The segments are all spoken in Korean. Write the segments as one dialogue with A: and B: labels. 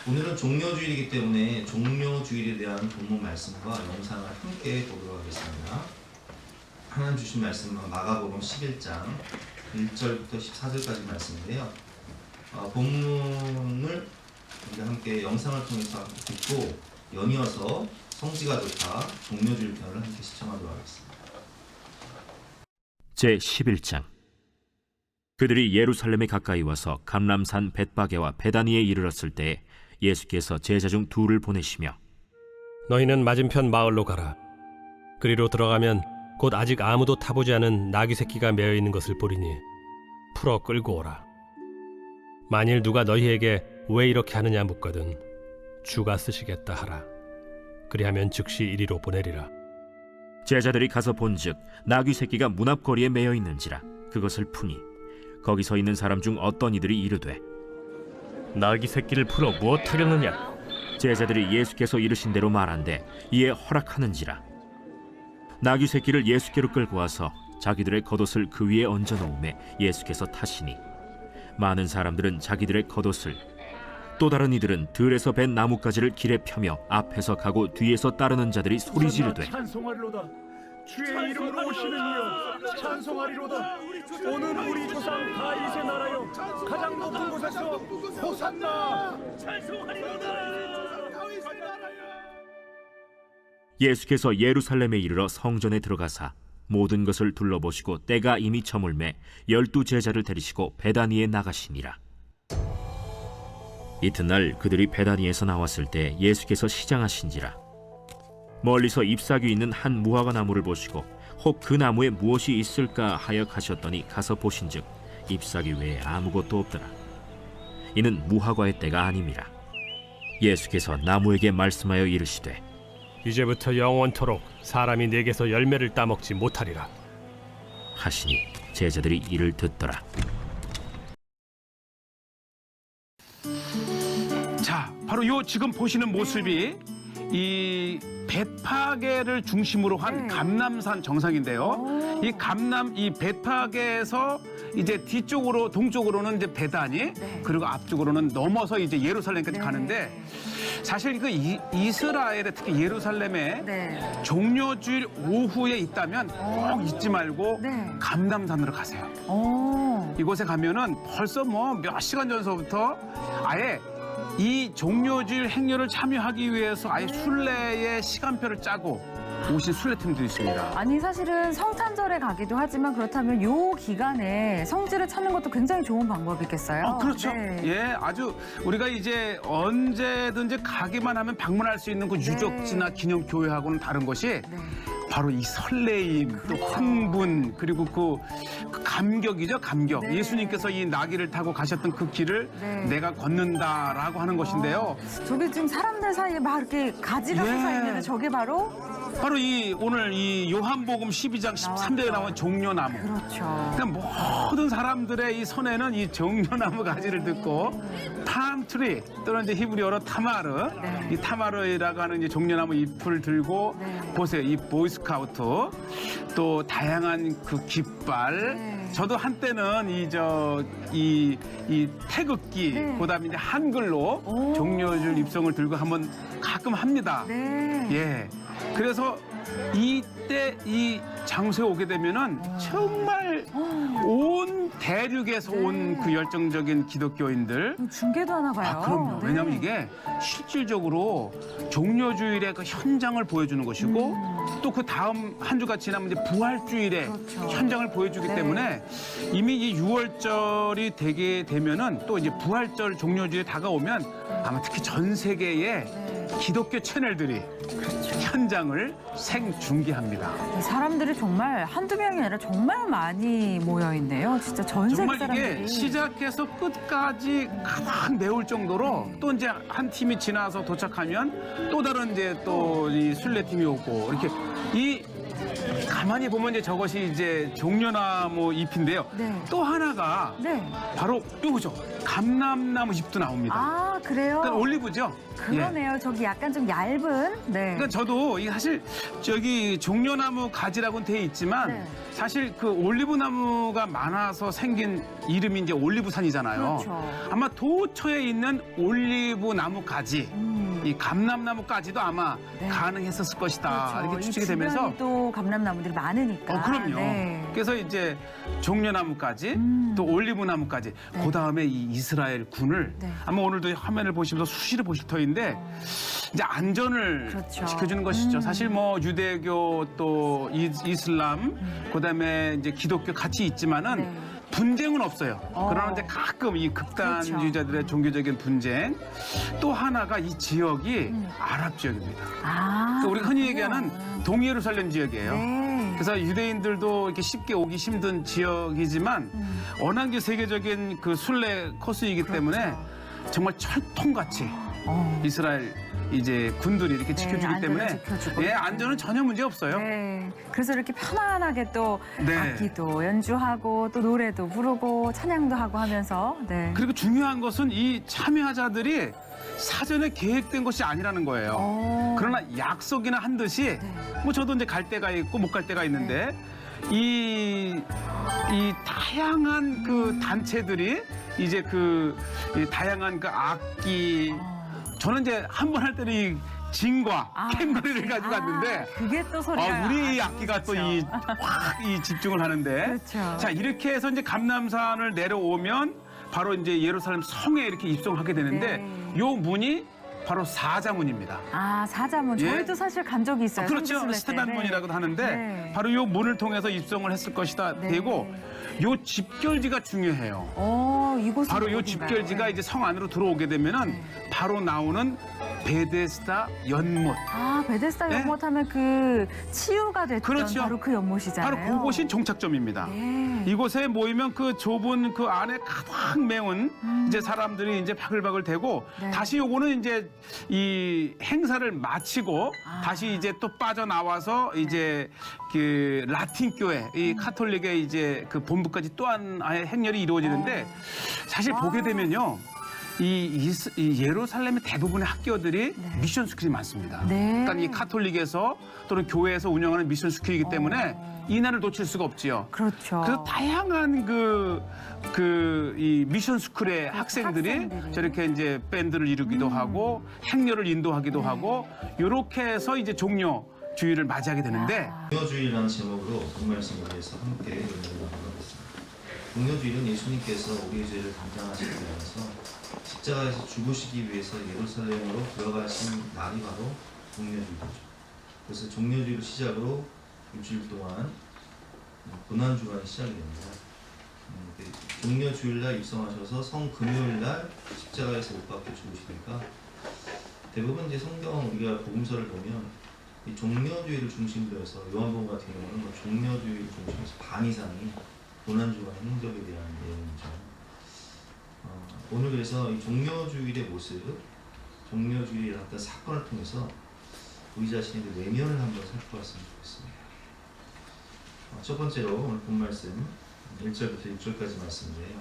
A: 오늘은 종려주일이기 때문에 종려주일에 대한 본문 말씀과 영상을 함께 보도록 하겠습니다. 하나님 주신 말씀은 마가복음 11장 1절부터 14절까지 말씀인데요. 본문을 우리 함께 영상을 통해서 듣고 연이어서 성지가 좋다 종려주일 편을 함께 시청하도록 하겠습니다.
B: 제11장. 그들이 예루살렘에 가까이 와서 감람산 벳바게와 베다니에 이르렀을 때 예수께서 제자 중 둘을 보내시며
C: 너희는 맞은편 마을로 가라. 그리로 들어가면 곧 아직 아무도 타보지 않은 나귀 새끼가 매어 있는 것을 보리니 풀어 끌고 오라. 만일 누가 너희에게 왜 이렇게 하느냐 묻거든 주가 쓰시겠다 하라. 그리하면 즉시 이리로 보내리라.
B: 제자들이 가서 본즉 나귀 새끼가 문 앞거리에 매어 있는지라. 그것을 푸니 거기 서 있는 사람 중 어떤 이들이 이르되
C: 나귀 새끼를 풀어 무엇하려느냐?
B: 제자들이 예수께서 이르신 대로 말한대 이에 허락하는지라. 나귀 새끼를 예수께로 끌고 와서 자기들의 겉옷을 그 위에 얹어 놓음에 예수께서 타시니 많은 사람들은 자기들의 겉옷을 또 다른 이들은 들에서 벤 나뭇가지를 길에 펴며 앞에서 가고 뒤에서 따르는 자들이 소리 지르되
D: 찬송하리로다. 주의 이름으로 오시는 이여 찬송하리로다. 오늘 우리 조상 다윗의 나라여 가장 높은 곳에서 호산나.
B: 예수께서 예루살렘에 이르러 성전에 들어가사 모든 것을 둘러보시고 때가 이미 저물매 12 제자를 데리시고 베다니에 나가시니라. 이튿날 그들이 베다니에서 나왔을 때 예수께서 시장하신지라. 멀리서 잎사귀 있는 한 무화과 나무를 보시고 혹 그 나무에 무엇이 있을까 하여 가셨더니 가서 보신즉 잎사귀 외에 아무것도 없더라. 이는 무화과의 때가 아님이라. 예수께서 나무에게 말씀하여 이르시되
C: 이제부터 영원토록 사람이 내게서 열매를 따먹지 못하리라
B: 하시니 제자들이 이를 듣더라.
E: 자, 바로 요 지금 보시는 모습이 이 벳파게를 중심으로 한 감람산 정상인데요. 이 벳파게에서 이제 뒤쪽으로 동쪽으로는 이제 베다니, 그리고 앞쪽으로는 넘어서 이제 예루살렘까지 가는데 사실 그 이스라엘에 특히 예루살렘에 종려주일 오후에 있다면 꼭 잊지 말고 감람산으로 가세요. 이곳에 가면은 벌써 뭐 몇 시간 전서부터 아예 이 종려주일 행렬을 참여하기 위해서 아예 순례의 시간표를 짜고 오신 순례팀도 있습니다.
F: 아니 사실은 성탄절에 가기도 하지만 그렇다면 요 기간에 성지를 찾는 것도 굉장히 좋은 방법이겠어요.
E: 그렇죠.
F: 네.
E: 예, 아주 우리가 이제 언제든지 가기만 하면 방문할 수 있는 그 유적지나 기념교회하고는 다른 것이 바로 이 설레임, 또 흥분, 그리고 그 감격이죠, 감격. 예수님께서 이 나귀를 타고 가셨던 그 길을 내가 걷는다라고 하는 것인데요.
F: 저게 지금 사람들 사이에 막 이렇게 가지가 솟아 있는데 저게 바로
E: 이 오늘 이 요한복음 12장 13절에 나온 종려나무.
F: 그렇죠.
E: 그러니까 모든 사람들의 이 손에는 이 종려나무 가지를 듣고 팜트리 또는 이제 히브리어로 타마르, 이 타마르라고 하는 이제 종려나무 잎을 들고 보세요. 이 보이스카우트 또 다양한 그 깃발. 저도 한때는 이 태극기 그다음에 이제 한글로 종려줄 입성을 들고 한번 가끔 합니다. 예. 그래서 이때 이 장소에 오게 되면은 정말 온 대륙에서 온 그 열정적인 기독교인들
F: 중계도 하나 봐요.
E: 그럼요. 왜냐하면 이게 실질적으로 종려주일의 그 현장을 보여주는 것이고 또 그 다음 한 주가 지나면 이제 부활주일의 현장을 보여주기 때문에 이미 이 6월절이 되게 되면은 또 이제 부활절 종려주일에 다가오면 아마 특히 전 세계의 기독교 채널들이 현장을 생중계합니다.
F: 사람들이 정말 한두 명이 아니라 정말 많이 모여 있네요. 진짜 전 세계
E: 정말
F: 사람들이.
E: 이게 시작해서 끝까지 가장 매울 정도로 또 이제 한 팀이 지나서 도착하면 또 다른 이제 또 이 순례팀이 오고 이렇게 이 가만히 보면 이제 저것이 이제 종려나무 잎인데요.
F: 네.
E: 또 하나가
F: 네.
E: 바로 요거죠. 감람나무 잎도 나옵니다.
F: 아, 그래요?
E: 그러니까 올리브죠. 예.
F: 그러네요. 저기 약간 좀 얇은. 네.
E: 그러니까 저도 이게 사실 저기 종려나무 가지라고는 돼 있지만
F: 네.
E: 사실 그 올리브 나무가 많아서 생긴 이름이 이제 올리브산이잖아요.
F: 그렇죠.
E: 아마 도처에 있는 올리브 나무 가지, 이 감람나무까지도 아마
F: 네.
E: 가능했었을 것이다.
F: 그렇죠.
E: 이렇게 추측이
F: 이
E: 되면서
F: 주변이 또 감람나무들이 많으니까.
E: 그럼요.
F: 네.
E: 그래서 이제 종려나무까지 또 올리브나무까지
F: 네.
E: 그 다음에 이 이스라엘 군을
F: 네.
E: 아마 오늘도 화면을 보시면서 수시로 보실 터인데 이제 안전을
F: 그렇죠.
E: 지켜주는 것이죠. 사실 뭐 유대교 또 이슬람 그다음에 이제 기독교 같이 있지만은
F: 네.
E: 분쟁은 없어요. 그러나 이제 가끔 이 극단주의자들의 종교적인 분쟁 또 하나가 이 지역이 아랍 지역입니다.
F: 아.
E: 그러니까 우리가 흔히
F: 그렇군요.
E: 얘기하는 동예루살렘 지역이에요.
F: 네.
E: 그래서 유대인들도 이렇게 쉽게 오기 힘든 지역이지만 워낙 이제 세계적인 그 순례 코스이기 때문에 정말 철통같이 이스라엘 이제 군들이 이렇게 지켜주기
F: 안전을
E: 때문에
F: 지켜주고
E: 예, 안전은 전혀 문제 없어요.
F: 네. 그래서 이렇게 편안하게 또
E: 네.
F: 악기도 연주하고 또 노래도 부르고 찬양도 하고 하면서 네.
E: 그리고 중요한 것은 이 참여자들이 사전에 계획된 것이 아니라는 거예요.
F: 오.
E: 그러나 약속이나 한 듯이 뭐 저도 이제 갈 때가 있고 못 갈 때가 있는데 이 다양한 그 단체들이 이제 이 다양한 그 악기 저는 이제 한 번 할 때는 이 진과 캔거리를 가지고 갔는데
F: 그게 또 소리가
E: 우리
F: 아주
E: 악기가 또
F: 좋죠.
E: 이 집중을 하는데
F: 그렇죠.
E: 자 이렇게 해서 이제 감람산을 내려오면 바로 이제 예루살렘 성에 이렇게 입성하게 되는데
F: 네.
E: 요 문이 바로 사자문입니다.
F: 아, 사자문.
E: 예.
F: 저희도 사실 간 적이 있어요.
E: 그렇죠.
F: 성지순례 때.
E: 스테반문이라고도 하는데
F: 네.
E: 바로 요 문을 통해서 입성을 했을 것이다
F: 네.
E: 되고 요 집결지가 중요해요.
F: 이곳은
E: 바로 요
F: 어딘가요?
E: 집결지가
F: 네.
E: 이제 성 안으로 들어오게 되면은 바로 나오는 베데스다 연못.
F: 아, 베데스다
E: 네.
F: 연못하면 그 치유가 됐던
E: 그렇죠.
F: 바로 그 연못이잖아요.
E: 바로 그곳이 종착점입니다.
F: 네.
E: 이곳에 모이면 그 좁은 그 안에 가득 메운 이제 사람들이 이제 바글바글 대고
F: 네.
E: 다시 요거는 이제 이 행사를 마치고 다시 이제 또 빠져나와서 이제 그 라틴 교회 이 카톨릭의 이제 그 본부까지 또 하나의 행렬이 이루어지는데 사실 보게 되면요. 이 예루살렘의 대부분의 학교들이 미션 스쿨이 많습니다.
F: 네.
E: 그러니까 이 카톨릭에서 또는 교회에서 운영하는 미션 스쿨이기 때문에 이날을 놓칠 수가 없지요.
F: 그렇죠.
E: 그래서 다양한 이 미션 스쿨의 학생들이 저렇게 이제 밴드를 이루기도 하고 행렬을 인도하기도 하고 이렇게 해서 이제 종료주의를 맞이하게 되는데
A: 종려주의라는 제목으로 본 말씀을 위해서 함께 연락을 나눠보겠습니다. 종려주의는 예수님께서 우리의 죄를 담당하시기 위해서 십자가에서 죽으시기 위해서 예루살렘으로 들어가신 날이 바로 종려주의죠. 그래서 종려주의를 시작으로 일주일 동안 고난주간이 시작이 됩니다. 종려주일날 입성하셔서 성금요일날 십자가에서 못 박혀 죽으시니까 대부분 이제 성경 우리가 복음서를 보면 이 종려주의를 중심으로 해서 요한복음 같은 경우는 뭐 종려주의를 중심으로 해서 반 이상이 고난주간 행적에 대한 내용이죠. 오늘 그래서 이 종려주일의 모습, 종려주일에 일어났던 사건을 통해서 우리 자신의 그 내면을 한번 살펴봤으면 좋겠습니다. 첫 번째로 오늘 본 말씀 1절부터 6절까지 말씀인데요.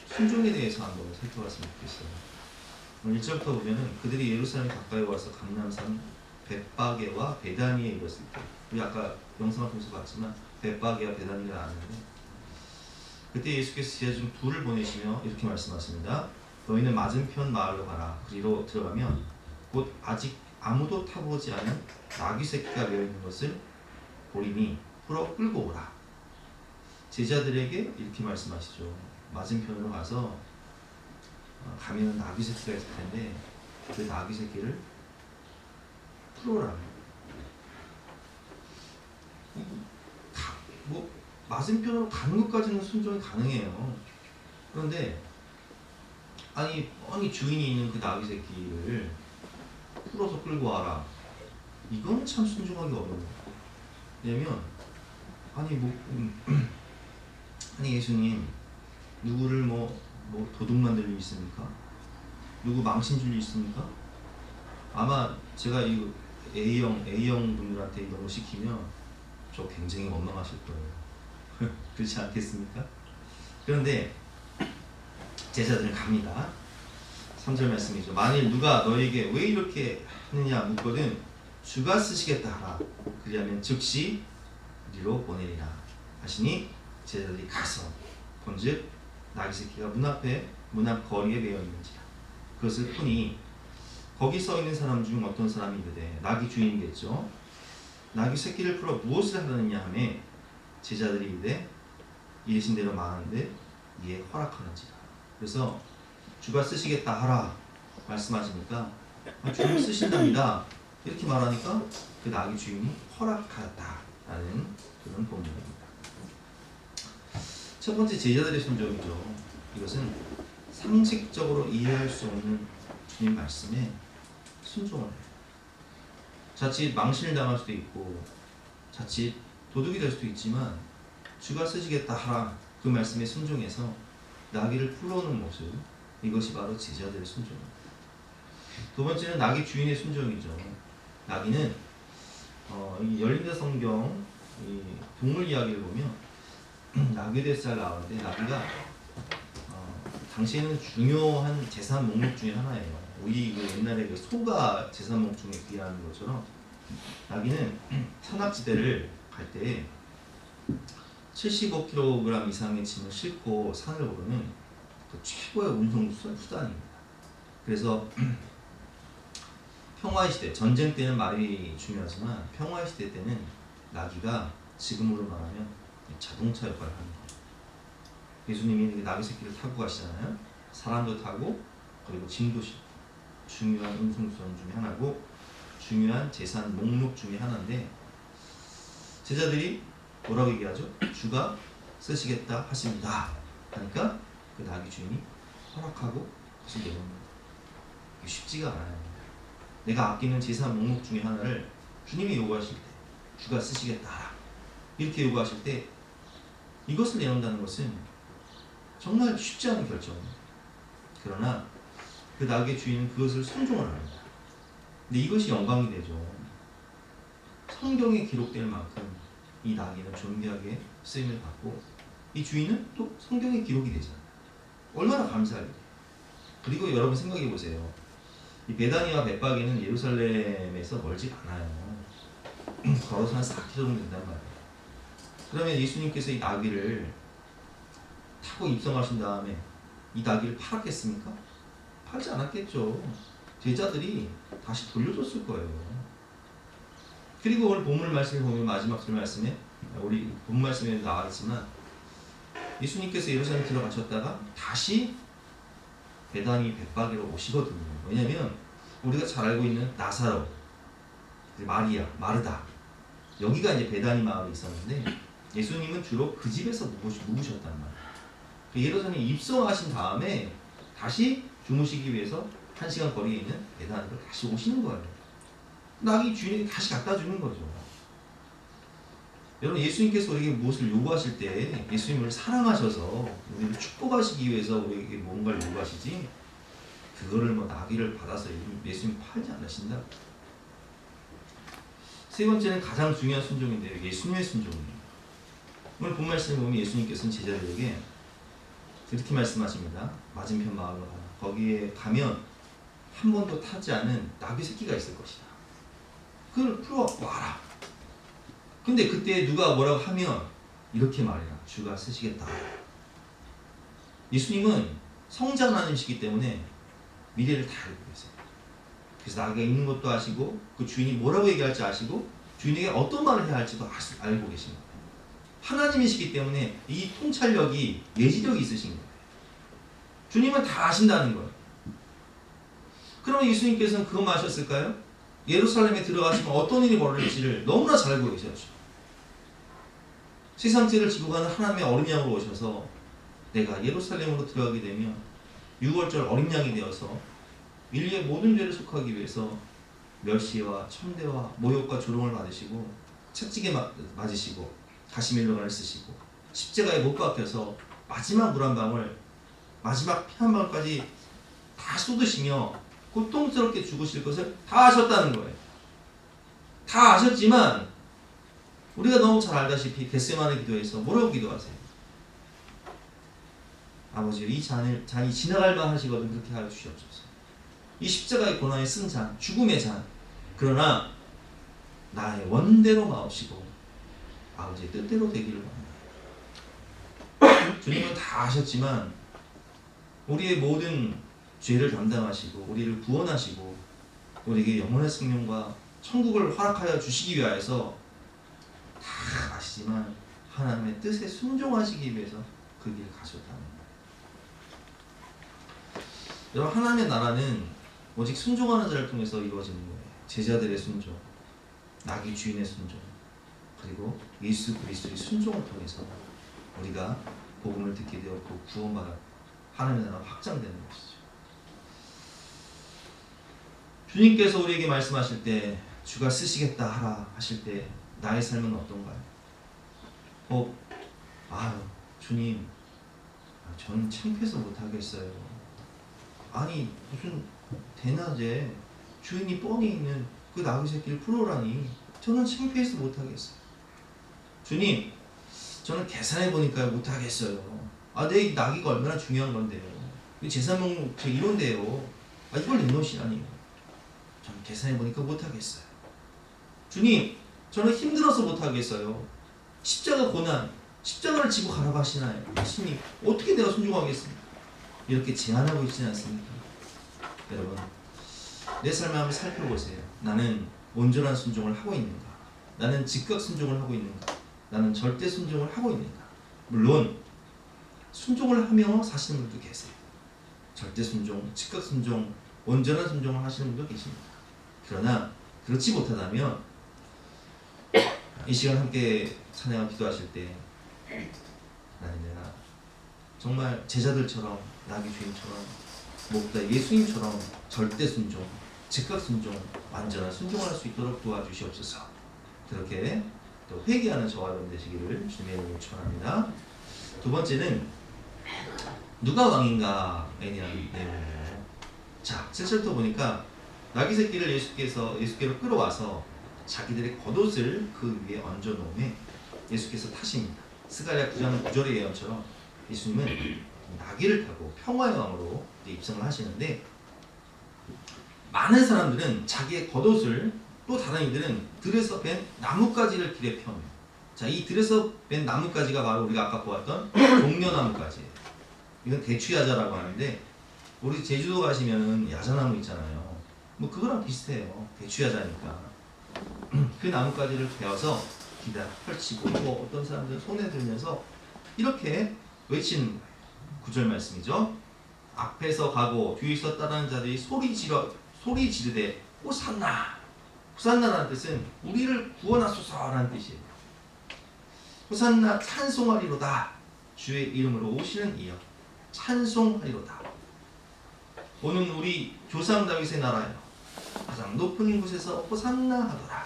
A: 순종에 대해서 한번 살펴봤으면 좋겠어요. 오늘 1절부터 보면은 그들이 예루살렘 가까이 와서 감람산 벳바게와 베다니에 이르렀을 때, 우리 아까 영상을 통해서 봤지만 벳바게와 베다니가 나왔는데 그때 예수께서 지하중 둘을 보내시며 이렇게 말씀하십니다. 너희는 맞은편 마을로 가라. 그리로 들어가면 곧 아직 아무도 타보지 않은 나귀 새끼가 메어 있는 것을 보리니 풀어 끌고 오라. 제자들에게 이렇게 말씀하시죠. 맞은편으로 가서 가면 나귀 새끼가 있을 텐데 그 나귀 새끼를 풀어라. 뭐 맞은편으로 가는 것까지는 순종이 가능해요. 그런데 아니 뻔히 주인이 있는 그 나귀 새끼를 풀어서 끌고 와라. 이건 참 순종하기 어려워요. 왜냐면 아니 아니 예수님 누구를 뭐 도둑 만들 일 있습니까? 누구 망신 줄 일 있습니까? 아마 제가 이 A형 분들한테 너무 시키면 저 굉장히 원망하실 거예요. 그렇지 않겠습니까? 그런데 제자들은 갑니다. 3절 말씀이죠. 만일 누가 너에게 왜 이렇게 하느냐 묻거든 주가 쓰시겠다 하라. 그리하면 즉시 이리로 보내리라 하시니 제자들이 가서 본즉 나귀 새끼가 문 앞 거리에 매여 있는지라. 그것을 보니 거기 서 있는 사람 중 어떤 사람이 이르되 나귀 주인이겠죠. 나귀 새끼를 풀어 무엇을 하느냐 하매 제자들이 이르되 이르신 대로 말하는데 이에 허락하는지라. 그래서 주가 쓰시겠다 하라 말씀하시니까 주를 쓰신답니다 이렇게 말하니까 그 나귀 주인이 허락하였다라는 그런 본문입니다. 첫 번째 제자들의 순종이죠. 이것은 상식적으로 이해할 수 없는 주님 말씀에 순종을 해요. 자칫 망신을 당할 수도 있고 자칫 도둑이 될 수도 있지만 주가 쓰시겠다 하라 그 말씀에 순종해서 나귀를 풀어오는 모습, 이것이 바로 제자들의 순종입니다. 두 번째는 나귀 주인의 순종이죠. 나귀는 이 열린다 성경 이 동물 이야기를 보면 나귀대살 나오는데 나귀가 당시에는 중요한 재산 목록 중에 하나예요. 우리 옛날에 그 소가 재산 목록 중에 귀한 것처럼 나귀는 산악지대를 갈 때 75kg 이상의 짐을 싣고 산을 오르는 그 최고의 운송 수단입니다. 그래서 평화의 시대, 전쟁 때는 말이 중요하지만 평화의 시대 때는 나귀가 지금으로 말하면 자동차 역할을 하는 거예요. 예수님이 나귀 새끼를 타고 가시잖아요. 사람도 타고 그리고 짐도 싣고 중요한 운송수단 중에 하나고 중요한 재산 목록 중에 하나인데 제자들이 뭐라고 얘기하죠? 주가 쓰시겠다 하십니다 하니까 그 나귀 주인이 허락하고 그것을 내놓는 거예요. 이게 쉽지가 않아요. 내가 아끼는 재산 목록 중에 하나를 주님이 요구하실 때 주가 쓰시겠다 이렇게 요구하실 때 이것을 내놓는다는 것은 정말 쉽지 않은 결정입니다. 그러나 그 나귀의 주인은 그것을 순종을 합니다. 근데 이것이 영광이 되죠. 성경에 기록될 만큼 이 나귀는 존귀하게 쓰임을 받고 이 주인은 또 성경에 기록이 되잖아요. 얼마나 감사하게. 그리고 여러분 생각해 보세요. 이 베다니와 벳바게는 예루살렘에서 멀지 않아요. 걸어서 한 4km 정도 된단 말이에요. 그러면 예수님께서 이 나귀를 타고 입성하신 다음에 이 나귀를 팔았겠습니까? 팔지 않았겠죠. 제자들이 다시 돌려줬을 거예요. 그리고 오늘 본문 말씀을 보면 마지막 절 말씀에 우리 본 말씀에 나와 있지만 예수님께서 예루살렘 들어가셨다가 다시 베다니 벳바게로 오시거든요. 왜냐하면 우리가 잘 알고 있는 나사로, 마리아, 마르다 여기가 이제 베다니 마을에 있었는데 예수님은 주로 그 집에서 묵으셨단 말이에요. 예루살렘에 입성하신 다음에 다시 주무시기 위해서 1시간 거리에 있는 베다니로 다시 오시는 거예요. 나귀 주인에게 다시 갖다 주는 거죠. 여러분 예수님께서 우리에게 무엇을 요구하실 때 예수님을 사랑하셔서 우리를 축복하시기 위해서 우리에게 뭔가를 요구하시지 그거를 뭐 나귀를 받아서 예수님 팔지 않으신다. 세 번째는 가장 중요한 순종인데요. 예수님의 순종입니다. 오늘 본 말씀을 보면 예수님께서는 제자들에게 이렇게 말씀하십니다. 맞은편 마을로 가라. 거기에 가면 한 번도 타지 않은 나귀 새끼가 있을 것이다. 그걸 풀어와라. 근데 그때 누가 뭐라고 하면 이렇게 말해라. 주가 쓰시겠다. 예수님은 성장하는시기 때문에 미래를 다 알고 계세요. 그래서 나귀가 있는 것도 아시고 그 주인이 뭐라고 얘기할지 아시고 주인에게 어떤 말을 해야 할지도 알고 계신 거예요. 하나님이시기 때문에 이 통찰력이 내지력이 있으신 거예요. 주님은 다 아신다는 거예요. 그러면 예수님께서는 그것만 하셨을까요? 예루살렘에 들어가시면 어떤 일이 벌어질지를 너무나 잘 알고 계셨죠. 세상죄를 지고 가는 하나님의 어린 양으로 오셔서 내가 예루살렘으로 들어가게 되면 6월절 어린 양이 되어서 인류의 모든 죄를 속하기 위해서 멸시와 천대와 모욕과 조롱을 받으시고 채찍에 맞으시고 가시멜로가를 쓰시고 십자가에 못 박혀서 마지막 물 한 방울 마지막 피 한 방울까지 다 쏟으시며 고통스럽게 죽으실 것을 다 아셨다는 거예요. 다 아셨지만 우리가 너무 잘 알다시피 겟세마네 기도에서 뭐라고 기도하세요? 아버지, 이 잔이 지나갈 만하시거든 그렇게 하여 주시옵소서. 이 십자가의 고난의 쓴 잔, 죽음의 잔, 그러나 나의 원대로 마옵시고 아버지의 뜻대로 되기를 원합니다. 주님은 다 아셨지만 우리의 모든 죄를 담당하시고 우리를 구원하시고 우리에게 영원의 생명과 천국을 허락하여 주시기 위하여서 다 아시지만 하나님의 뜻에 순종하시기 위해서 그 길을 가셨다는 거예요. 여러분, 하나님의 나라는 오직 순종하는 자를 통해서 이루어지는 거예요. 제자들의 순종, 나귀 주인의 순종, 그리고 예수 그리스도의 순종을 통해서 우리가 복음을 듣게 되었고 구원받아 하나님의 나라가 확장되는 것이죠. 주님께서 우리에게 말씀하실 때 주가 쓰시겠다 하라 하실 때 나의 삶은 어떤가요? 주님, 저는 창피해서 못하겠어요. 아니 무슨 대낮에 주인이 뻔히 있는 그 나귀 새끼를 풀어라니 저는 창피해서 못하겠어요. 주님, 저는 계산해 보니까 못하겠어요. 내 나귀가 얼마나 중요한 건데요. 재산 목록 이론데요. 이걸 내놓으시라니요. 저는 계산해 보니까 못하겠어요. 주님, 저는 힘들어서 못하겠어요. 십자가 고난, 십자가를 지고 가라고 하시나요? 예수님, 어떻게 내가 순종하겠습니까? 이렇게 제안하고 있지는 않습니까? 여러분, 내 삶을 한번 살펴보세요. 나는 온전한 순종을 하고 있는가? 나는 즉각 순종을 하고 있는가? 나는 절대 순종을 하고 있는가? 물론 순종을 하며 사시는 분도 계세요. 절대 순종, 즉각 순종, 온전한 순종을 하시는 분도 계십니다. 그러나 그렇지 못하다면 이 시간 함께 찬양을 기도하실 때 나는 내가 정말 제자들처럼 나귀 주인처럼 무엇보다 예수님처럼 절대 순종, 즉각 순종, 완전한 순종할 수 있도록 도와주시옵소서. 그렇게 또 회개하는 저와 여러분 되시기를 주님의 이름으로 축원합니다. 두 번째는 누가 왕인가에 대한 내용이에요. 자, 7절부터 보니까 나귀 새끼를 예수께로 끌어와서 자기들의 겉옷을 그 위에 얹어 놓음에 예수께서 타십니다. 스가랴 9장 9절의 예언처럼 예수님은 나귀를 타고 평화의 왕으로 입성을 하시는데 많은 사람들은 자기의 겉옷을 또 다른 이들은 들에서 벤 나뭇가지를 길에 펴요. 자, 이 들에서 벤 나뭇가지가 바로 우리가 아까 보았던 종려나뭇가지예요. 이건 대추야자라고 하는데 우리 제주도 가시면은 야자나무 있잖아요. 뭐 그거랑 비슷해요. 대추야자니까. 그 나뭇가지를 베어서 기다 펼치고 또 어떤 사람들은 손에 들면서 이렇게 외치는 거예요. 9절 말씀이죠. 앞에서 가고 뒤에서 따르는 자들이 소리 지르되 호산나. 호산나라는 뜻은 우리를 구원하소서라는 뜻이에요. 호산나 찬송하리로다. 주의 이름으로 오시는 이여 찬송하리로다. 오는 우리 조상 다윗의 나라여 가장 높은 곳에서 호산나 하더라.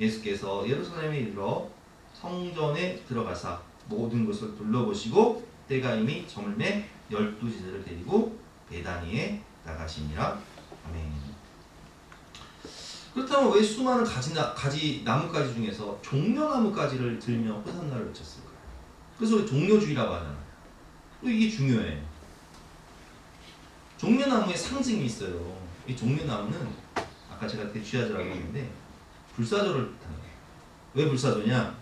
A: 예수께서 예루살렘에 이르러 성전에 들어가사 모든 것을 둘러보시고 때가 이미 저물매 12제자를 데리고 베다니에 나가시니라. 아멘. 그렇다면 왜 수많은 나뭇가지 중에서 종려나뭇가지를 들며 호산나를 외쳤을까요? 그래서 왜 종려주의라고 하잖아요. 또 이게 중요해. 종려나무에 상징이 있어요. 이 종려나무는 아까 제가 대추야자라고 했는데 불사조를 뜻하는 거예요. 왜 불사조냐?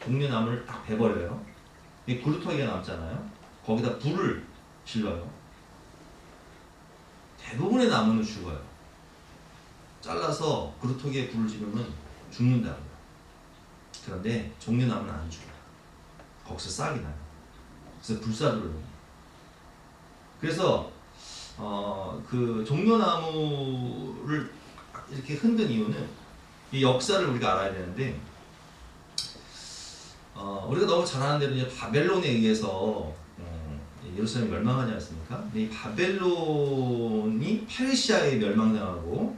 A: 종려나무를 딱 베버려요. 이 그루터기가 남잖아요. 거기다 불을 질러요. 대부분의 나무는 죽어요. 잘라서 그루터기에 불을 지르면 죽는다고요. 그런데 종려나무는 안 죽어요. 거기서 싹이 나요. 그래서 불사조를 넣어요. 그래서 그 종려나무를 이렇게 흔든 이유는 이 역사를 우리가 알아야 되는데 우리가 너무 잘 아는 대로 이제 바벨론에 의해서 예루살렘이 멸망하지 않습니까? 근데 이 바벨론이 페르시아에 멸망당하고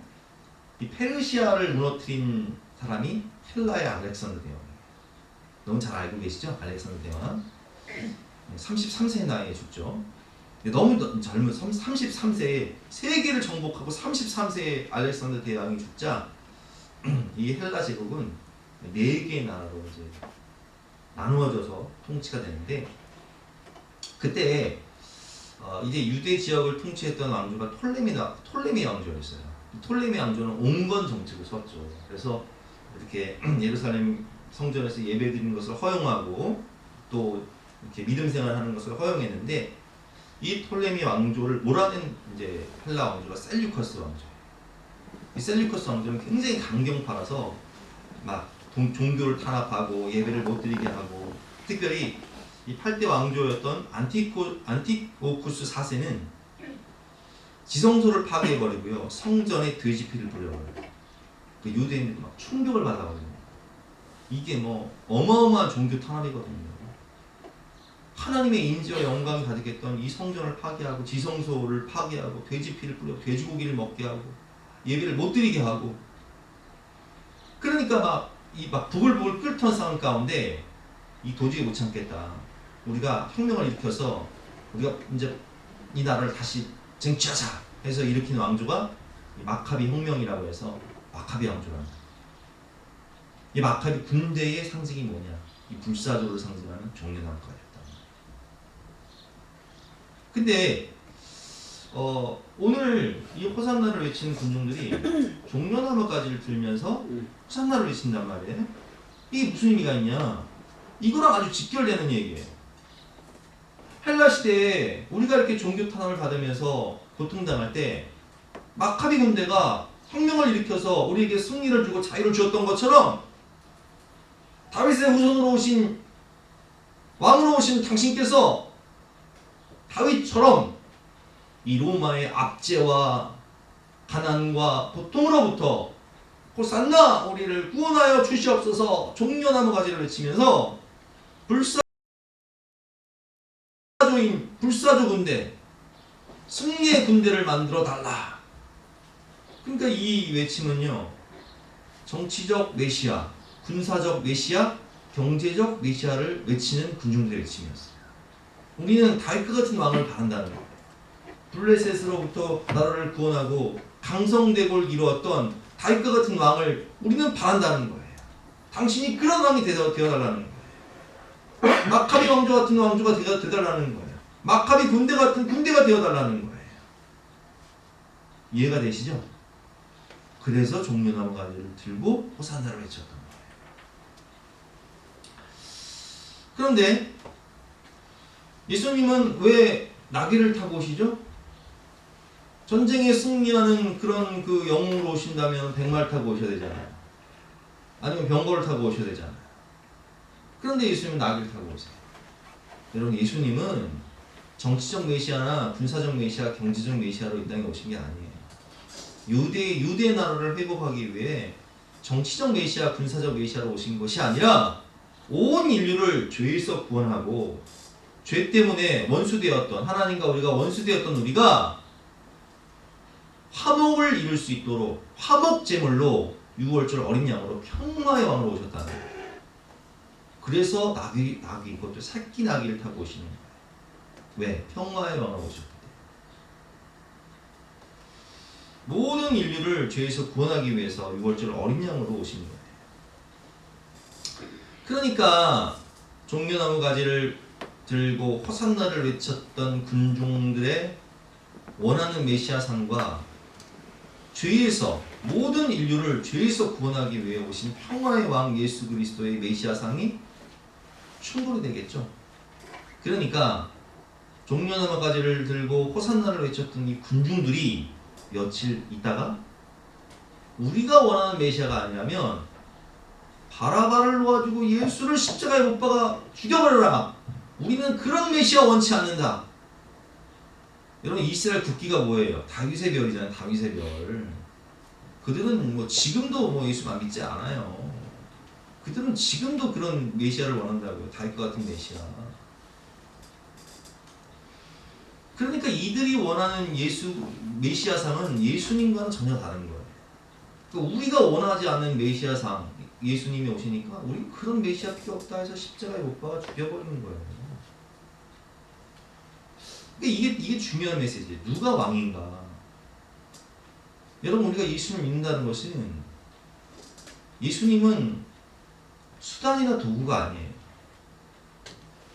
A: 이 페르시아를 무너뜨린 사람이 헬라의 알렉산더 대왕이에요. 너무 잘 알고 계시죠? 알렉산더 대왕 33세 나이에 죽죠. 너무 젊은 33세에 세계를 정복하고 33세에 알렉산더 대왕이 죽자 이 헬라 제국은 4개의 나라로 이제 나누어져서 통치가 되는데, 그때 이제 유대 지역을 통치했던 왕조가 톨레미 왕조였어요. 톨레미 왕조는 온건 정책을 썼죠. 그래서 이렇게 예루살렘 성전에서 예배드리는 것을 허용하고 또 이렇게 믿음 생활하는 것을 허용했는데, 이 톨레미 왕조를 몰아낸 이제 헬라 왕조가 셀류커스 왕조예요. 이 셀류커스 왕조는 굉장히 강경파라서 막 종교를 탄압하고 예배를 못 드리게 하고, 특별히 이 8대 왕조였던 안티오쿠스 4세는 지성소를 파괴해버리고요, 성전에 돼지피를 뿌려버려요. 그 유대인들이 막 충격을 받아거든요. 이게 뭐 어마어마한 종교 탄압이거든요. 하나님의 인지와 영광이 가득했던 이 성전을 파괴하고 지성소를 파괴하고 돼지피를 뿌려 돼지고기를 먹게 하고 예배를 못 드리게 하고, 그러니까 막 부글부글 끓던 싸움 가운데 이 도저히 못 참겠다, 우리가 혁명을 일으켜서 우리가 이제 이 나라를 다시 쟁취하자 해서 일으킨 왕조가 이 마카비 혁명이라고 해서 마카비 왕조라는 거예요. 이 마카비 군대의 상징이 뭐냐, 이 불사조를 상징하는 종려나무가였다. 근데 오늘 이 호산나를 외치는 군중들이 종려나무가지를 들면서 호산나를 외친단 말이에요. 이게 무슨 의미가 있냐, 이거랑 아주 직결되는 얘기예요. 헬라 시대에 우리가 이렇게 종교 탄압을 받으면서 고통당할 때 마카비 군대가 혁명을 일으켜서 우리에게 승리를 주고 자유를 주었던 것처럼, 다윗의 후손으로 오신 왕으로 오신 당신께서 다윗처럼 이 로마의 압제와 가난과 고통으로부터 호산나 우리를 구원하여 주시옵소서 종려나무 가지를 외치면서 불사조 군대, 승리의 군대를 만들어 달라. 그러니까 이 외침은요, 정치적 메시아, 군사적 메시아, 경제적 메시아를 외치는 군중들의 외침이었어요. 우리는 다윗과 같은 왕을 바란다는 거예요. 블레셋으로부터 나라를 구원하고 강성대국을 이루었던 다윗과 같은 왕을 우리는 바란다는 거예요. 당신이 그런 왕이 되어달라는 거예요. 마카비 왕조 같은 왕조가 되어달라는 거예요. 마카비 군대 같은 군대가 되어달라는 거예요. 이해가 되시죠? 그래서 종려나무 가지를 들고 호산나를 외쳤던 거예요. 그런데 예수님은 왜 나귀를 타고 오시죠? 전쟁에 승리하는 그런 그 영웅으로 오신다면 백마를 타고 오셔야 되잖아요. 아니면 병거를 타고 오셔야 되잖아요. 그런데 예수님은 나귀를 타고 오세요. 여러분, 예수님은 정치적 메시아나 군사적 메시아, 경제적 메시아로 이 땅에 오신 게 아니에요. 유대의 나라를 회복하기 위해 정치적 메시아, 군사적 메시아로 오신 것이 아니라 온 인류를 죄에서 구원하고, 죄 때문에 원수되었던, 하나님과 우리가 원수되었던 우리가 화목을 이룰 수 있도록 화목제물로 6월절 어린 양으로 평화의 왕으로 오셨다는 거예요. 그래서 나귀 그것도 새끼 나귀를 타고 오시는 거예요. 왜? 평화의 왕으로 오셨기 때문에. 모든 인류를 죄에서 구원하기 위해서 6월절 어린 양으로 오신 거예요. 그러니까 종려나무 가지를 들고 호산나를 외쳤던 군중들의 원하는 메시아상과 죄에서, 모든 인류를 죄에서 구원하기 위해 오신 평화의 왕 예수 그리스도의 메시아상이 충돌이 되겠죠. 그러니까 종려나무 가지를 들고 호산나를 외쳤던 이 군중들이 며칠 있다가 우리가 원하는 메시아가 아니라면 바라바를 놓아주고 예수를 십자가에 못 박아 죽여버려라, 우리는 그런 메시아 원치 않는다. 여러분, 이스라엘 국기가 뭐예요? 다윗의 별이잖아요. 다윗의 별. 그들은 뭐 지금도 뭐 예수만 믿지 않아요. 그들은 지금도 그런 메시아를 원한다고요. 다윗과 같은 메시아. 그러니까 이들이 원하는 메시아상은 예수님과는 전혀 다른 거예요. 그러니까 우리가 원하지 않는 메시아상, 예수님이 오시니까 우리 그런 메시아 필요 없다 해서 십자가에 못 박아 죽여버리는 거예요. 그러니까 이게 중요한 메시지예요. 누가 왕인가? 여러분, 우리가 예수님을 믿는다는 것은 예수님은 수단이나 도구가 아니에요.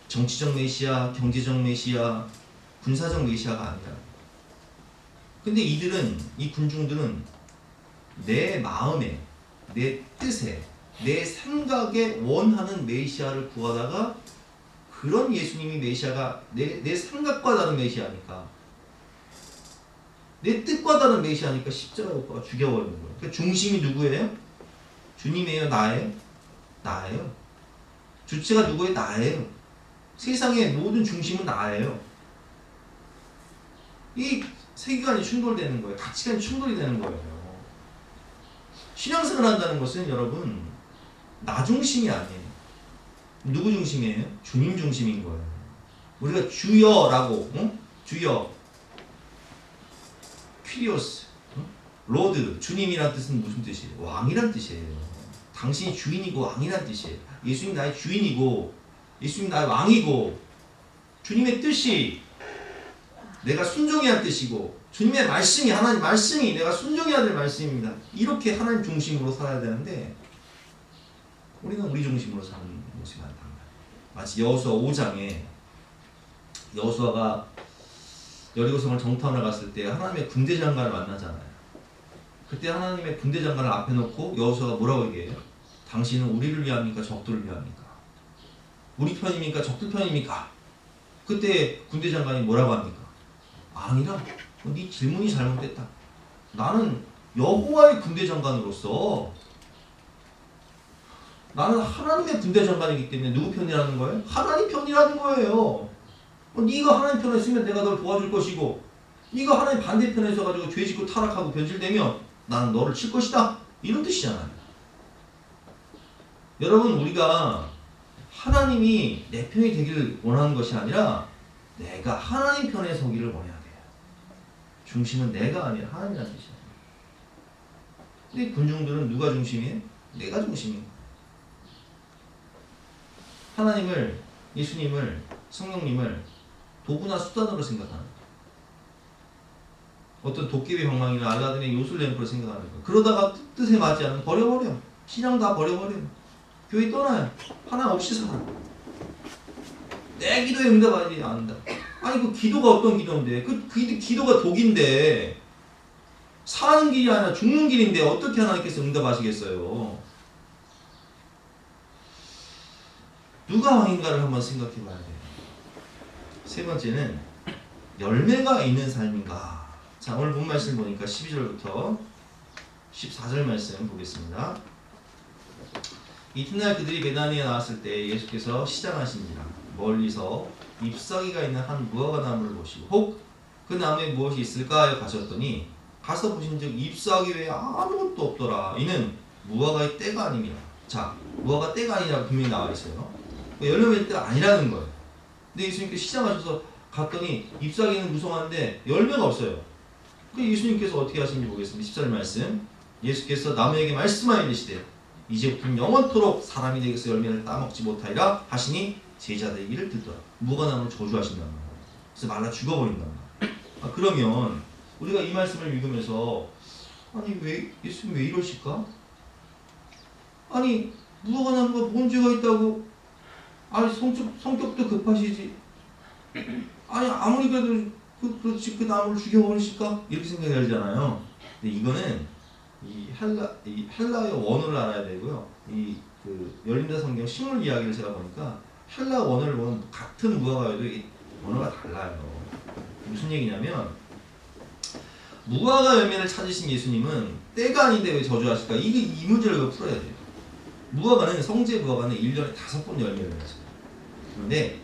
A: 정치적 메시아, 경제적 메시아, 군사적 메시아가 아니라. 근데 이들은, 이 군중들은 내 마음에, 내 뜻에, 내 생각에 원하는 메시아를 구하다가 그런 예수님이 메시아가 내 생각과 다른 메시아니까, 내 뜻과 다른 메시아니까 십자가에 못 박아 죽여버리는 거예요. 그러니까 중심이 누구예요? 주님이에요? 나예요? 나예요. 주체가 누구예요? 나예요. 세상의 모든 중심은 나예요. 이 세계관이 충돌되는 거예요. 가치관이 충돌이 되는 거예요. 신앙생활 한다는 것은 여러분 나 중심이 아니에요. 누구 중심이에요? 주님 중심인 거예요. 우리가 주여라고, 주여, 퀴리오스, 로드, 주님이란 뜻은 무슨 뜻이에요? 왕이란 뜻이에요. 당신이 주인이고 왕이란 뜻이에요. 예수님 나의 주인이고, 예수님 나의 왕이고, 주님의 뜻이 내가 순종해야 할 뜻이고, 주님의 말씀이, 하나님 말씀이 내가 순종해야 될 말씀입니다. 이렇게 하나님 중심으로 살아야 되는데 우리는 우리 중심으로 사는 모습이 많다. 마치 여호수아 5장에 여호수아가 여리고성을 정탐을 갔을 때 하나님의 군대 장관을 만나잖아요. 그때 하나님의 군대 장관을 앞에 놓고 여호수아가 뭐라고 얘기해요? 당신은 우리를 위합니까? 적들을 위합니까? 우리 편입니까? 적들 편입니까? 그때 군대 장관이 뭐라고 합니까? 아니라 네 질문이 잘못됐다. 나는 여호와의 군대 장관으로서, 나는 하나님의 군대 장관이기 때문에 누구 편이라는 거예요? 하나님 편이라는 거예요. 네가 하나님 편에 있으면 내가 널 도와줄 것이고, 네가 하나님 반대편에 있어가지고 죄 짓고 타락하고 변질되면 나는 너를 칠 것이다. 이런 뜻이잖아요. 여러분, 우리가 하나님이 내 편이 되기를 원하는 것이 아니라 내가 하나님 편에 서기를 원해야 돼요. 중심은 내가 아니라 하나님이라는 뜻이에요. 근데 군중들은 누가 중심이에요? 내가 중심이에요. 하나님을, 예수님을, 성령님을 도구나 수단으로 생각하는 거예요. 어떤 도깨비 방망이나 알라딘의 요술 램프로 생각하는 거예요. 그러다가 뜻에 맞지 않으면 버려버려. 신앙 다 버려버려. 교회 떠나요. 하나 없이 살아. 내 기도에 응답하지 않는다. 아니 그 기도가 어떤 기도인데, 그 기도가 독인데, 사는 길이 아니라 죽는 길인데 어떻게 하나님께서 응답하시겠어요? 누가 왕인가를 한번 생각해 봐야 돼요. 세 번째는 열매가 있는 삶인가. 자, 오늘 본 말씀 보니까 12절부터 14절 말씀 보겠습니다. 이튿날 그들이 베다니에 나왔을 때 예수께서 시장하신지라 멀리서 잎사귀가 있는 한 무화과 나무를 보시고 혹 그 나무에 무엇이 있을까 하여 가셨더니 가서 보신즉 잎사귀 외에 아무것도 없더라. 이는 무화과의 때가 아닙니다. 자, 무화과 때가 아니라고 분명히 나와 있어요. 열매 맺을 때가 아니라는 거예요. 근데 예수님께서 시장하셔서 갔더니 잎사귀는 무성한데 열매가 없어요. 그 예수님께서 어떻게 하시는지 보겠습니다. 14절 말씀. 예수께서 나무에게 말씀하여 이르시되 이제부터 영원토록 사람이 되게서 열매를 따먹지 못하리라 하시니 제자들이 이를 듣더라. 무화과나무를 저주하신단 말이에요. 그래서 말라 죽어버린단 말이에요. 그러면 우리가 이 말씀을 읽으면서 아니 왜 예수님 왜 이러실까? 아니 무화과나무가 뭔 죄가 있다고? 아니 성격도 급하시지. 아니 아무리 그래도 그렇지 그 나무를 죽여버리실까? 이렇게 생각이 들잖아요. 근데 이거는 이 헬라어 원어를 알아야 되고요. 이 그 열린다 성경 식물 이야기를 제가 보니까 헬라 원어를 보면 같은 무화과여도 이 원어가 달라요. 무슨 얘기냐면 무화과 열매를 찾으신 예수님은 때가 아닌데 왜 저주하실까? 이 문제를 풀어야 돼요. 무화과는 성제 무화과는 1년에 5번 열매를 맺어요. 그런데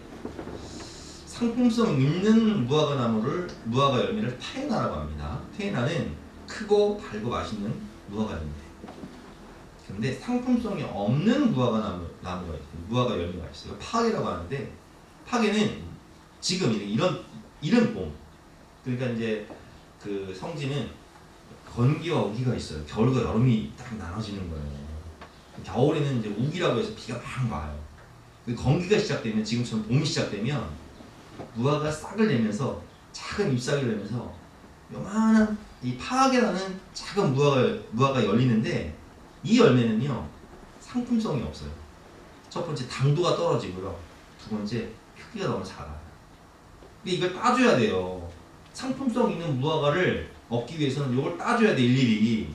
A: 상품성 있는 무화과 나무를 무화과 열매를 테에나라고 합니다. 테에나는 크고 달고 맛있는 무화과 열매. 그런데 상품성이 없는 무화과 나무가 있어요. 무화과 열매가 있어요. 파게라고 하는데 파게는 지금 이런 봄. 그러니까 이제 그 성지는 건기와 우기가 있어요. 겨울과 여름이 딱 나눠지는 거예요. 겨울에는 이제 우기라고 해서 비가 막 와요. 그 건기가 시작되면 지금처럼 봄이 시작되면 무화과가 싹을 내면서 작은 잎사귀를 내면서 요만한 이 파게라는 작은 무화과 열리는데 이 열매는요 상품성이 없어요. 첫 번째 당도가 떨어지고요. 두 번째 크기가 너무 작아요. 근데 이걸 따줘야 돼요. 상품성 있는 무화과를 얻기 위해서는 이걸 따줘야 돼, 일일이.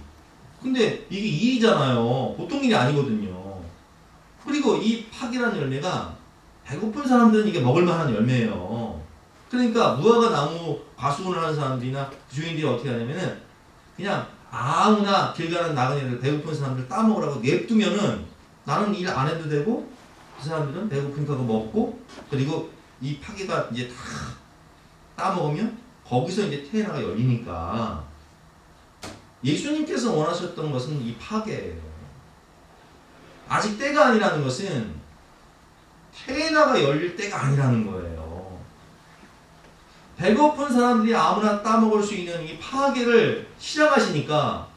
A: 근데 이게 일이잖아요. 보통 일이 아니거든요. 그리고 이 팍이라는 열매가 배고픈 사람들은 이게 먹을만한 열매예요. 그러니까 무화과 나무 과수원을 하는 사람들이나 주인들이 어떻게 하냐면은 그냥 아무나 길 가는 나그네들 배고픈 사람들 따먹으라고 냅두면은 나는 일 안 해도 되고 그 사람들은 배고프니까 그거 먹고 그리고 이 파기가 이제 다 따먹으면 거기서 이제 테에나가 열리니까 예수님께서 원하셨던 것은 이 파괴예요. 아직 때가 아니라는 것은 테에나가 열릴 때가 아니라는 거예요. 배고픈 사람들이 아무나 따먹을 수 있는 이 파괴를 시작하시니까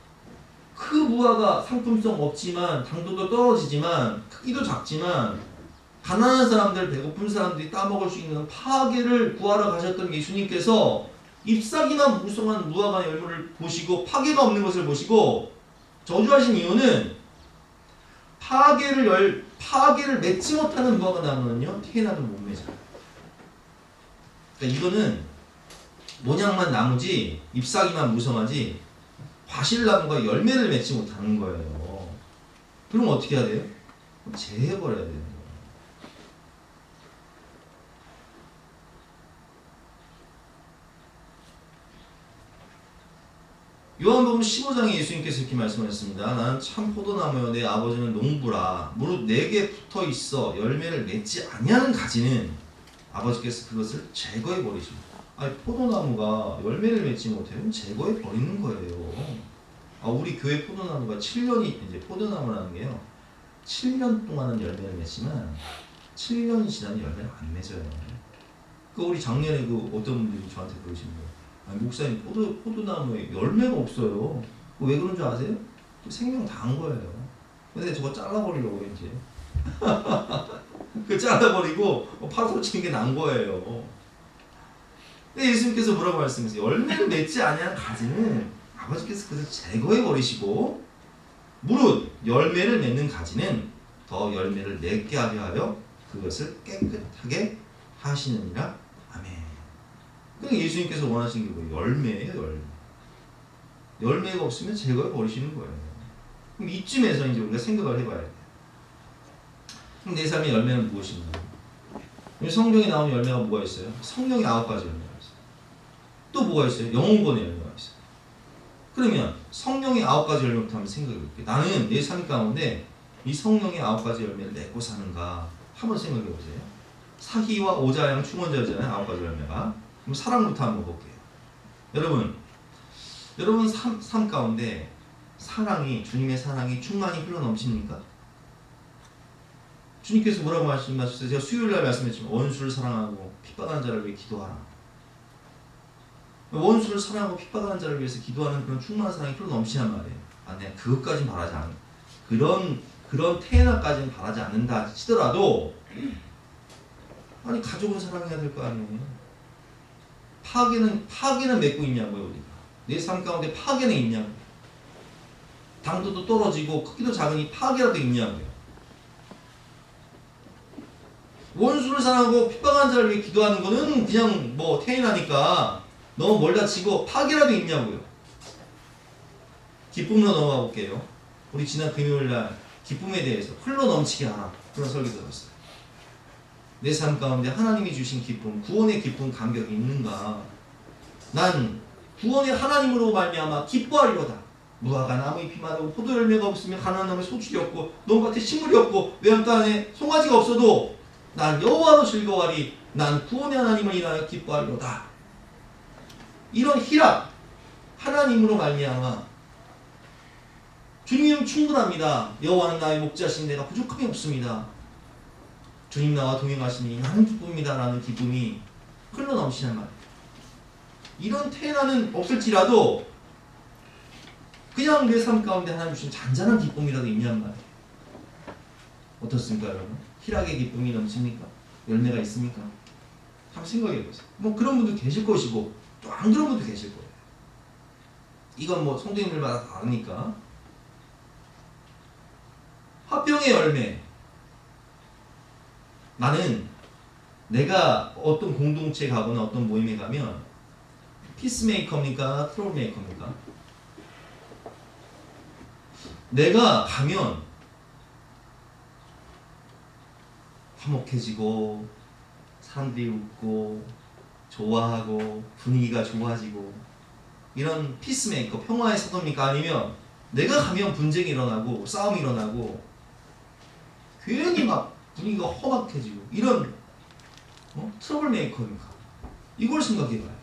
A: 그 무화과 상품성 없지만 당도도 떨어지지만 크기도 작지만 가난한 사람들, 배고픈 사람들이 따먹을 수 있는 파괴를 구하러 가셨던 예수님께서 잎사귀만 무성한 무화과 열매를 보시고 파괴가 없는 것을 보시고 저주하신 이유는 파괴를 맺지 못하는 무화과 나무는요 테에나도 못 맺어요. 그러니까 이거는 모양만 나무지 잎사귀만 무성하지 과실나무가 열매를 맺지 못하는 거예요. 그럼 어떻게 해야 돼요? 제해버려야 되는 거예요. 요한복음 15장에 예수님께서 이렇게 말씀하셨습니다. 나는 참 포도나무여 내 아버지는 농부라. 무릇 내게 붙어있어 열매를 맺지 아니하는 가지는 아버지께서 그것을 제거해 버리십니다. 아니 포도나무가 열매를 맺지 못하면 제거해 버리는 거예요. 우리 교회 포도나무가 7년이 이제 포도나무라는 게요 7년 동안은 열매를 맺지만 7년이 지나면 열매를 안 맺어요. 우리 작년에 어떤 분들이 저한테 그러신 거예요. 아니, 목사님 포도나무에 열매가 없어요. 왜 그런 줄 아세요? 생명 다 한 거예요. 근데 저거 잘라버리려고 이제 그 잘라버리고 파도 치는 게 난 거예요. 근데 예수님께서 뭐라고 말씀하세요? 열매를 맺지 아니한 가지는 아버지께서 그것을 제거해 버리시고 무릇 열매를 맺는 가지는 더 열매를 맺게 하려 그것을 깨끗하게 하시느니라. 아멘. 그러니까 예수님께서 원하신 게 뭐예요? 열매예요, 열매. 열매가 없으면 제거해 버리시는 거예요. 그럼 이쯤에서 이제 우리가 생각을 해봐야 돼요. 그럼 내 삶의 열매는 무엇인가? 성경에 나오는 열매가 뭐가 있어요? 성령의 9가지 열매가 있어요. 또 뭐가 있어요? 영혼권의 열매가 있어요. 그러면 성령의 9가지 열매부터 한번 생각해 볼게요. 나는 내 삶 가운데 이 성령의 9가지 열매를 맺고 사는가? 한번 생각해 보세요. 사희와 오자양 충원자잖아요. 9가지 열매가. 그럼 사랑부터 한번 볼게요. 여러분 삶 가운데 주님의 사랑이 충만히 흘러넘칩니까? 주님께서 뭐라고 말씀하셨어요? 제가 수요일날 말씀했지만 원수를 사랑하고 핍박하는 자를 위해 기도하라. 원수를 사랑하고 핍박하는 자를 위해서 기도하는 그런 충만한 사랑이 흘러넘치란 말이에요. 내가 그것까지는 바라지 않는 그런 태어나까지는 바라지 않는다 치더라도 아니 가족은 사랑해야 될 거 아니에요. 파괴는 맺고 있냐고요. 우리가 내 삶 가운데 파괴는 있냐고요. 당도도 떨어지고 크기도 작으니 파괴라도 있냐고요. 원수를 사랑하고 핍박하는 자를 위해 기도하는 거는 그냥 뭐 태어나니까 너무 멀다 치고 파괴라도 있냐고요. 기쁨으로 넘어가 볼게요. 우리 지난 금요일날 기쁨에 대해서 흘러넘치게 하라 그런 설교 들었어요. 내 삶 가운데 하나님이 주신 기쁨, 구원의 기쁨, 감격이 있는가? 난 구원의 하나님으로 말미암아 기뻐하리로다. 무화과 나무 잎이 마르고 포도 열매가 없으면 가나안 나무에 소출이 없고 논밭에 식물이 없고 외양간 안에 송아지가 없어도 난 여호와로 즐거워하리. 난 구원의 하나님을 인하여 기뻐하리로다. 이런 희락 하나님으로 말미암아 주님은 충분합니다. 여호와는 나의 목자신 내가 부족함이 없습니다. 주님 나와 동행하시니 나는 기쁩니다. 라는 기쁨이 흘러넘치는 말. 이런 태어나는 없을지라도 그냥 내 삶 가운데 하나님 주신 잔잔한 기쁨이라도 있냔 말이에요. 어떻습니까 여러분? 희락의 기쁨이 넘칩니까? 열매가 있습니까? 한번 생각해 보세요. 뭐 그런 분도 계실 것이고 또 안 그런 분도 계실 거예요. 이건 뭐 성도님들마다 다르니까. 화평의 열매. 나는 내가 어떤 공동체에 가거나 어떤 모임에 가면 피스메이커입니까? 트러블메이커입니까? 내가 가면 화목해지고 사람들이 웃고 좋아하고 분위기가 좋아지고 이런 피스메이커, 평화의 사도입니까? 아니면 내가 가면 분쟁이 일어나고 싸움이 일어나고 괜히 막 분위기가 험악해지고 이런 트러블 메이커입니까? 이걸 생각해봐요.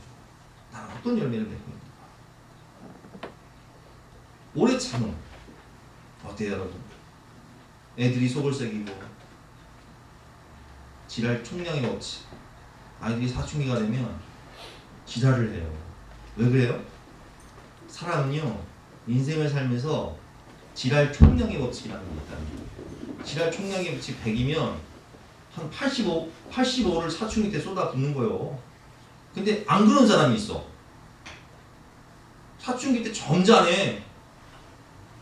A: 나는 어떤 열매를 맺고 있는가? 오래 참음. 어때요 여러분? 애들이 속을 새기고 지랄 총량의 법칙. 아이들이 사춘기가 되면 지랄을 해요. 왜 그래요? 사람은요 인생을 살면서 지랄 총량의 법칙이라는 게 있다. 지랄 총량의 법칙 100이면 한 85를 사춘기 때 쏟아붓는 거예요. 근데 안 그런 사람이 있어. 사춘기 때 점잖해.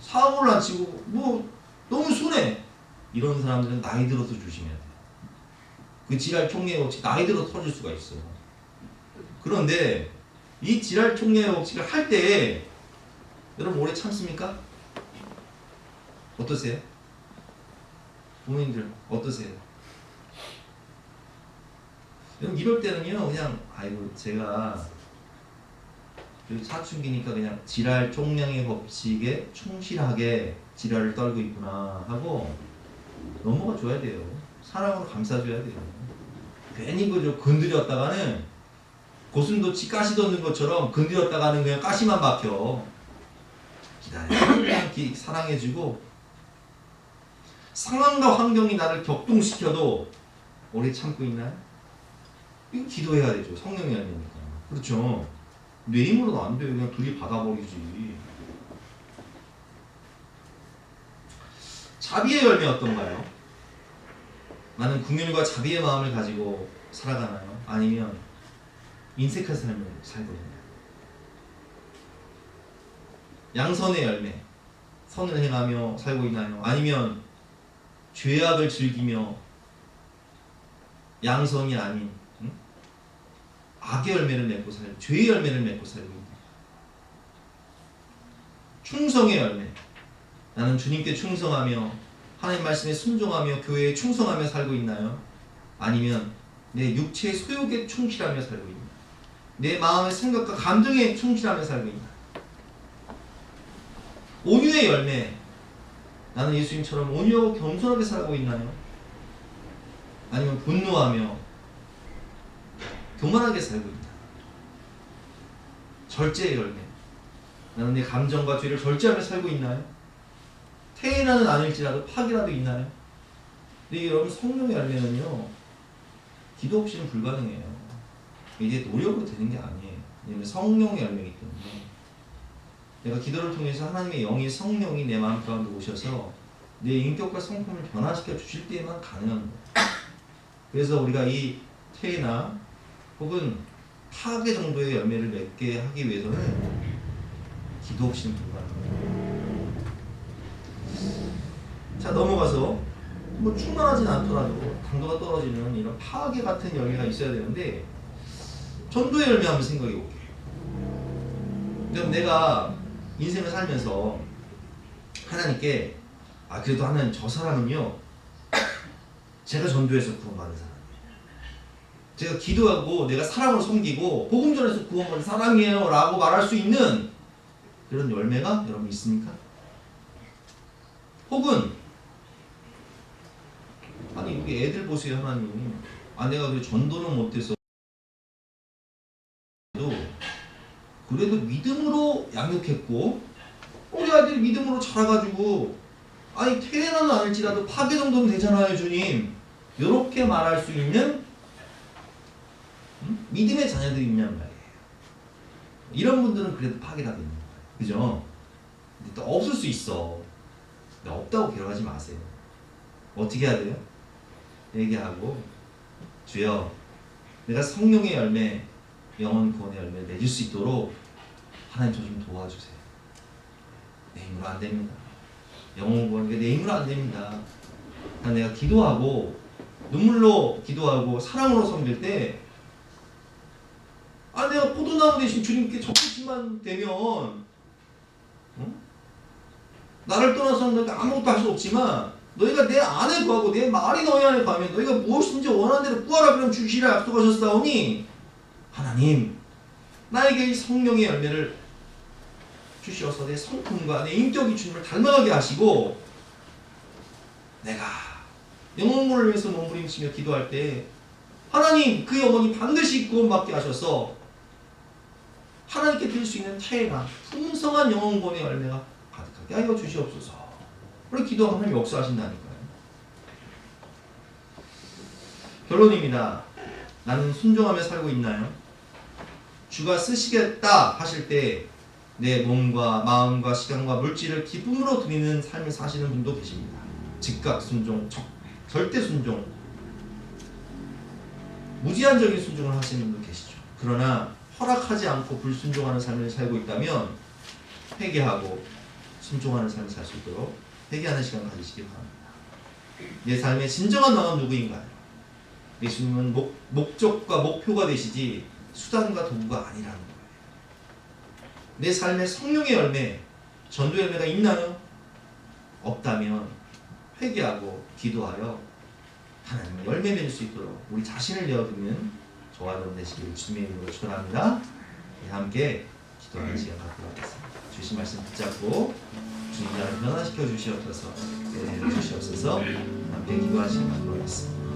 A: 사고를 안 치고 뭐 너무 순해. 이런 사람들은 나이 들어서 조심해야 돼. 그 지랄 총량의 법칙 나이 들어 터질 수가 있어. 그런데 이 지랄 총량의 법칙을 할 때 여러분 오래 참습니까? 어떠세요? 부모님들 어떠세요? 이럴 때는요 그냥 아이고 제가 사춘기니까 그냥 지랄 총량의 법칙에 충실하게 지랄을 떨고 있구나 하고 넘어가 줘야 돼요. 사랑으로 감싸줘야 돼요. 괜히 그저 건드렸다가는 고슴도치 가시 돋는 것처럼 건드렸다가는 그냥 가시만 박혀. 기다려. 사랑해주고 상황과 환경이 나를 격동시켜도 오래 참고 있나요? 이거 기도해야 되죠. 성령이 아니니까. 그렇죠. 내 힘으로는 안 돼요. 그냥 둘이 받아버리지. 자비의 열매 어떤가요? 나는 긍휼과 자비의 마음을 가지고 살아가나요? 아니면 인색한 삶을 살고 있나요? 양선의 열매, 선을 행하며 살고 있나요? 아니면 죄악을 즐기며 양선이 아닌 악의 열매를 맺고 살고 죄의 열매를 맺고 살고 있나요? 충성의 열매, 나는 주님께 충성하며 하나님 말씀에 순종하며 교회에 충성하며 살고 있나요? 아니면 내 육체의 소욕에 충실하며 살고 있나요? 내 마음의 생각과 감정에 충실하며 살고 있나요? 온유의 열매, 나는 예수님처럼 온유하고 겸손하게 살고 있나요? 아니면 분노하며 교만하게 살고 있나요? 절제의 열매, 나는 내 감정과 죄를 절제하며 살고 있나요? 태인아는 아닐지라도 파기라도 있나요? 근데 여러분 성령의 열매는요 기도 없이는 불가능해요. 이게 노력으로 되는 게 아니에요. 왜냐면 성령의 열매이기 때문에 내가 기도를 통해서 하나님의 영이 성령이 내 마음 가운데 오셔서 내 인격과 성품을 변화시켜 주실 때에만 가능한 거예요. 그래서 우리가 이 태인아 혹은 파괴 정도의 열매를 맺게 하기 위해서는 기도 없이는 불가능해요. 자 넘어가서 뭐 충만하진 않더라도 당도가 떨어지는 이런 파괴 같은 열매가 있어야 되는데 전도의 열매 한번 생각해 볼게요. 그럼 내가 인생을 살면서 하나님께 그래도 하나님 저 사람은요 제가 전도해서 구원받은 사람이에요. 제가 기도하고 내가 사랑으로 섬기고 복음 전해서 구원받은 사람이에요 라고 말할 수 있는 그런 열매가 여러분 있습니까? 혹은 아니 여기 애들 보세요. 하나님 내가 그 전도는 못해서 그래도 믿음으로 양육했고 우리 아들이 믿음으로 자라가지고 아니 태어나는 아닐지라도 파괴 정도는 되잖아요 주님. 이렇게 말할 수 있는 믿음의 자녀들이 있냔 말이에요. 이런 분들은 그래도 파괴라도 있는 거예요. 그죠? 근데 또 없을 수 있어. 근데 없다고 괴로워하지 마세요. 어떻게 해야 돼요? 얘기하고 주여 내가 성령의 열매 영혼 구원의 열매를 맺을 수 있도록 하나님 저 좀 도와주세요. 내 힘으로 안 됩니다. 영혼 구원 내 힘으로 안 됩니다. 내가 기도하고 눈물로 기도하고 사랑으로 섬길 때, 아 내가 포도나무 대신 주님께 젖붙임만 되면 나를 떠나서 너희가 아무것도 할 수 없지만 너희가 내 안에 거하고 내 말이 너희 안에 거하면 너희가 무엇이든지 원하는 대로 구하라 그러면 주시라 약속하셨사오니 하나님 나에게 이 성령의 열매를 주시어서 내 성품과 내 인격이 주님을 닮아가게 하시고 내가 영혼을 위해서 몸부림치며 기도할 때 하나님 그 영혼이 반드시 구원받게 하셔서 하나님께 드릴 수 있는 태가 풍성한 영혼권의 열매가 가득하게 하여 주시옵소서. 그렇게 기도하면 하나님이 역사하신다니까요. 결론입니다. 나는 순종하며 살고 있나요? 주가 쓰시겠다 하실 때 내 몸과 마음과 시간과 물질을 기쁨으로 드리는 삶을 사시는 분도 계십니다. 즉각 순종, 절대 순종, 무제한적인 순종을 하시는 분도 계시죠. 그러나 허락하지 않고 불순종하는 삶을 살고 있다면 회개하고 순종하는 삶을 살 수 있도록 회개하는 시간 가지시기 바랍니다. 내 삶의 진정한 나는 누구인가요? 예수님은 목적과 목표가 되시지 수단과 도구가 아니라는 거예요. 내 삶의 성령의 열매, 전도 열매가 있나요? 없다면 회개하고 기도하여 하나님의 열매 맺을 수 있도록 우리 자신을 내어드리는 저와 여러분 되시기를 주님의 이름으로 축원합니다. 함께 기도하는 시간 갖도록 하겠습니다. 주신 말씀 붙잡고 주님 나를 변화시켜 주시옵소서, 주시옵소서. 함께 기도하는 시간 갖도록 하겠습니다.